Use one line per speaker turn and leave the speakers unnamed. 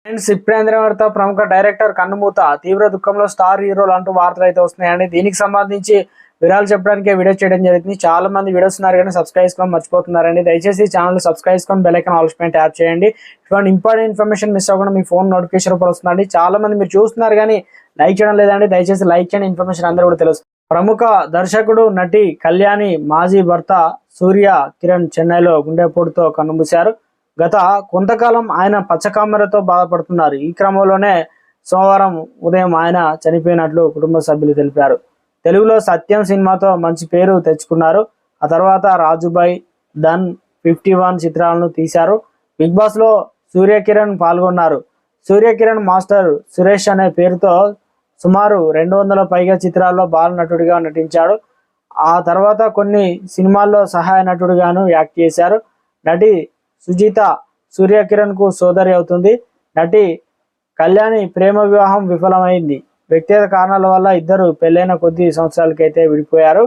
Friends, ఇప్పుడేంద్రతో ప్రముఖ director కన్నుమూత తీవ్ర దుఃఖంలో స్టార్ హీరోలు అంటూ వార్తలు అయితే వస్తున్నాయండి. దీనికి సంబంధించి వివరాలు చెప్పడానికి వీడియో చేయడం జరిగింది. చాలా మంది వీడియోస్ ఉన్నారు కానీ సబ్స్క్రైబ్ చేసుకోవడం మర్చిపోతున్నారండి. దయచేసి ఛానల్ సబ్స్క్రైబ్ చేసుకొని బెల్ ఐకాన్ ఆల్ పైన ట్యాప్ చేయండి. ఇటువంటి ఇంపార్టెంట్ ఇన్ఫర్మేషన్ మిస్ అవ్వకుండా మీ ఫోన్ నోటిఫికేషన్ రూపంలో వస్తుందండి. చాలా మంది మీరు చూస్తున్నారు కానీ లైక్ చేయడం లేదండి. దయచేసి లైక్ చేయండి, ఇన్ఫర్మేషన్ అందరూ కూడా తెలుస్తుంది. ప్రముఖ దర్శకుడు నటి కళ్యాణి మాజీ భర్త సూర్య కిరణ్ చెన్నైలో గుండెపోటుతో కన్నుమూశారు. గత కొంతకాలం ఆయన పచ్చకామెరతో బాధపడుతున్నారు. ఈ క్రమంలోనే సోమవారం ఉదయం ఆయన చనిపోయినట్లు కుటుంబ సభ్యులు తెలిపారు. తెలుగులో సత్యం సినిమాతో మంచి పేరు తెచ్చుకున్నారు. ఆ తర్వాత రాజుబాయ్, డన్, 51 చిత్రాలను తీశారు. బిగ్ బాస్ లో సూర్యకిరణ్ పాల్గొన్నారు. సూర్యకిరణ్ మాస్టర్ సురేష్ అనే పేరుతో సుమారు 200 పైగా చిత్రాల్లో బాల నటుడిగా నటించాడు. ఆ తర్వాత కొన్ని సినిమాల్లో సహాయ నటుడిగాను యాక్ట్ చేశారు. నటి సుజిత సూర్యకిరణ్ కు సోదరి అవుతుంది. నటి కళ్యాణి ప్రేమ వివాహం విఫలమైంది. వ్యక్తిగత కారణాల వల్ల ఇద్దరు పెళ్లైన కొద్ది సంవత్సరాలకైతే విడిపోయారు.